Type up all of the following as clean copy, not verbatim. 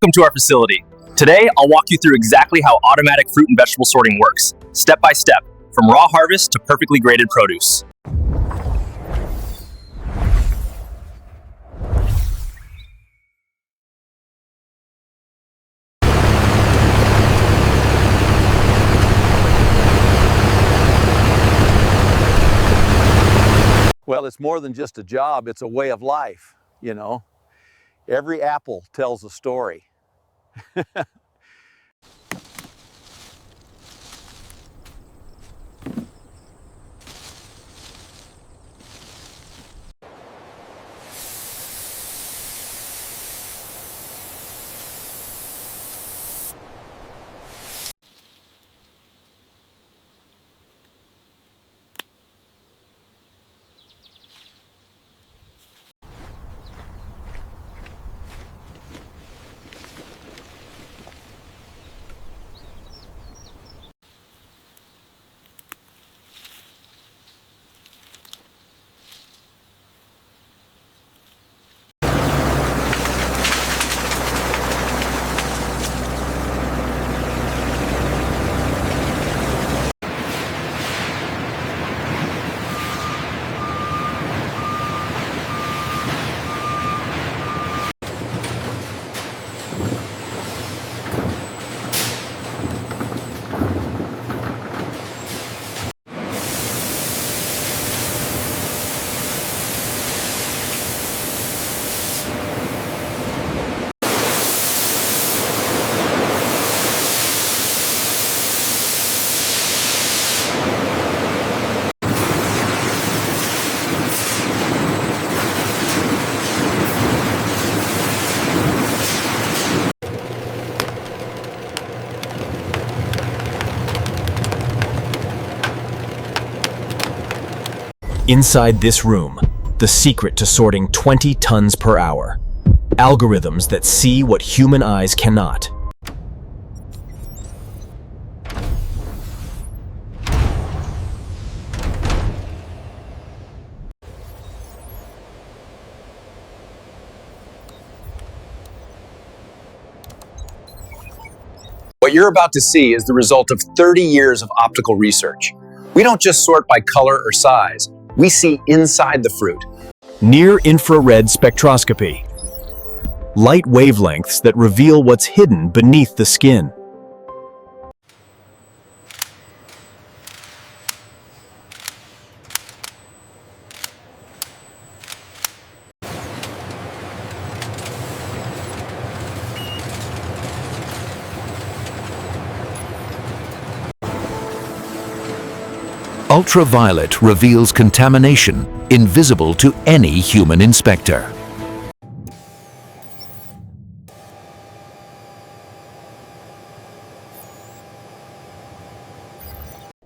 Welcome to our facility. Today, I'll walk you through exactly how automatic fruit and vegetable sorting works, step by step, from raw harvest to perfectly graded produce. Well, it's more than just a job, it's a way of life, you know. Every apple tells a story. Inside this room, the secret to sorting 20 tons per hour. Algorithms that see what human eyes cannot. What you're about to see is the result of 30 years of optical research. We don't just sort by color or size. We see inside the fruit. Near-infrared spectroscopy. Light wavelengths that reveal what's hidden beneath the skin. Ultraviolet reveals contamination invisible to any human inspector.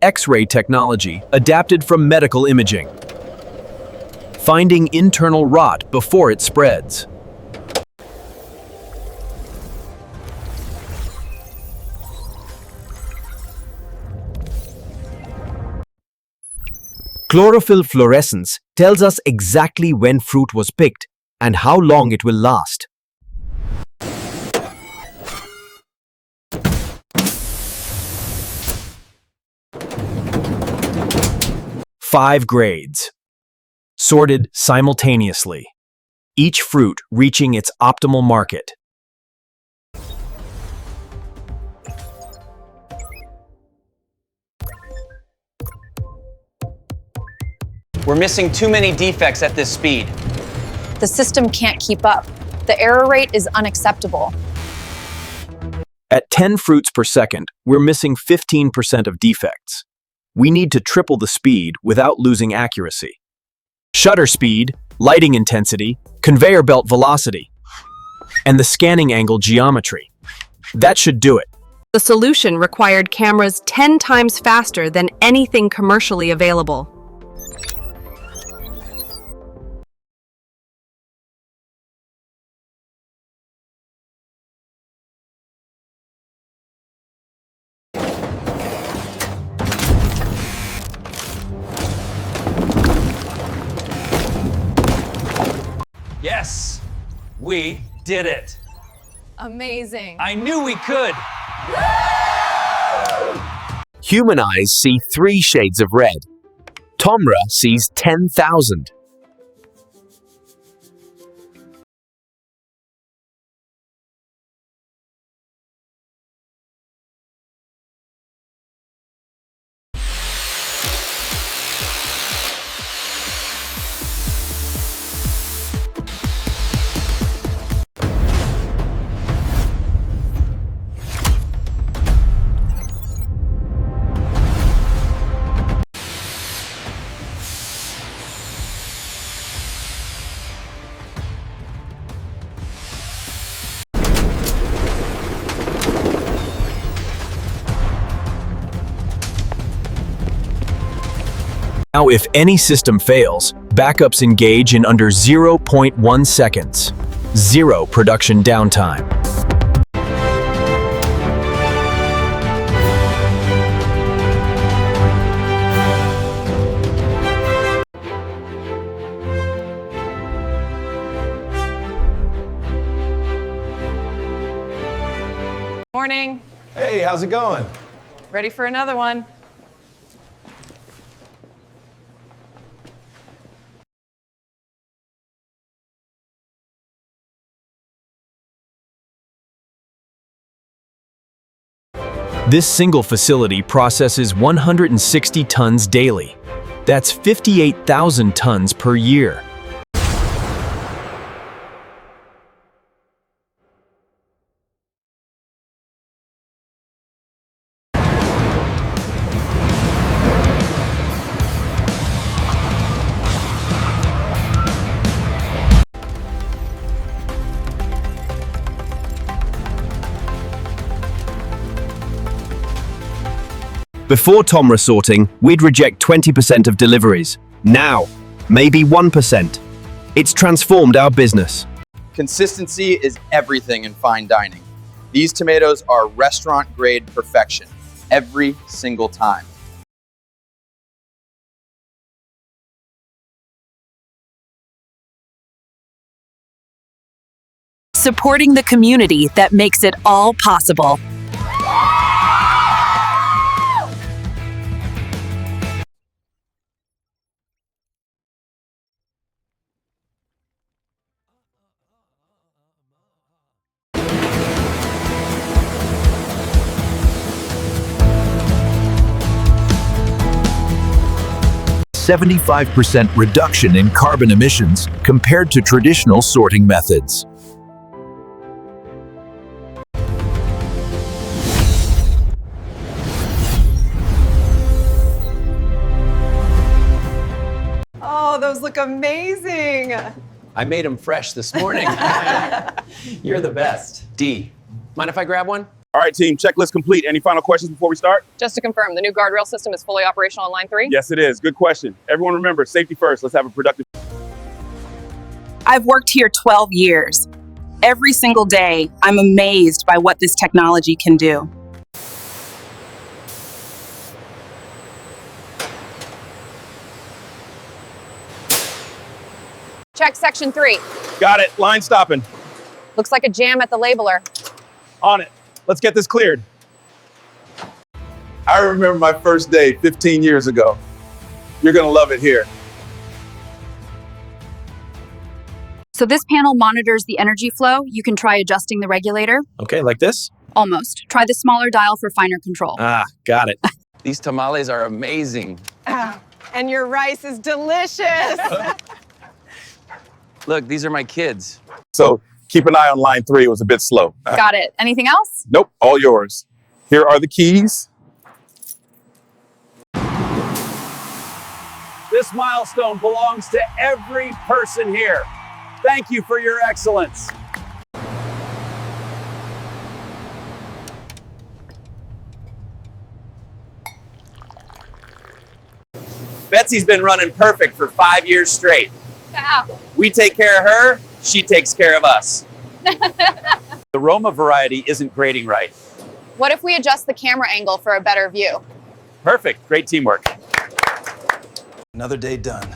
X-ray technology adapted from medical imaging. Finding internal rot before it spreads. Chlorophyll fluorescence tells us exactly when fruit was picked and how long it will last. Five grades, sorted simultaneously, each fruit reaching its optimal market. We're missing too many defects at this speed. The system can't keep up. The error rate is unacceptable. At 10 fruits per second, we're missing 15% of defects. We need to triple the speed without losing accuracy. Shutter speed, lighting intensity, conveyor belt velocity, and the scanning angle geometry. That should do it. The solution required cameras 10 times faster than anything commercially available. Yes, we did it. Amazing. I knew we could. Human eyes see 3 shades of red. Tomra sees 10,000. Now, if any system fails, backups engage in under 0.1 seconds. 0 production downtime. Morning. Hey, how's it going? Ready for another one. This single facility processes 160 tons daily. That's 58,000 tons per year. Before Tomra sorting, we'd reject 20% of deliveries. Now, maybe 1%. It's transformed our business. Consistency is everything in fine dining. These tomatoes are restaurant-grade perfection every single time. Supporting the community that makes it all possible. A 75% reduction in carbon emissions compared to traditional sorting methods. Oh, those look amazing. I made them fresh this morning. You're the best. D, mind if I grab one? All right, team, checklist complete. Any final questions before we start? Just to confirm, the new guardrail system is fully operational on line 3? Yes, it is. Good question. Everyone remember, safety first. Let's have a productive. I've worked here 12 years. Every single day, I'm amazed by what this technology can do. Check section 3. Got it. Line stopping. Looks like a jam at the labeler. On it. Let's get this cleared. I remember my first day 15 years ago. You're gonna love it here. So this panel monitors the energy flow. You can try adjusting the regulator. Okay, like this? Almost. Try the smaller dial for finer control. Ah, got it. These tamales are amazing. And your rice is delicious. Look, these are my kids. So keep an eye on line 3. It was a bit slow. Got it. Anything else? Nope, all yours. Here are the keys. This milestone belongs to every person here. Thank you for your excellence. Betsy's been running perfect for 5 years straight. Wow. We take care of her, she takes care of us. The Roma variety isn't grading right. What if we adjust the camera angle for a better view? Perfect, great teamwork. Another day done.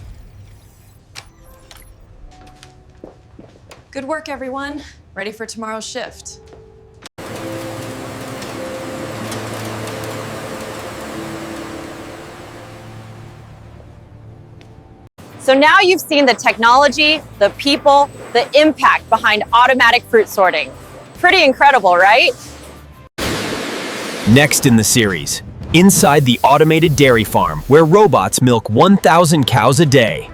Good work, everyone. Ready for tomorrow's shift. So now you've seen the technology, the people, the impact behind automatic fruit sorting. Pretty incredible, right? Next in the series, inside the automated dairy farm where robots milk 1,000 cows a day.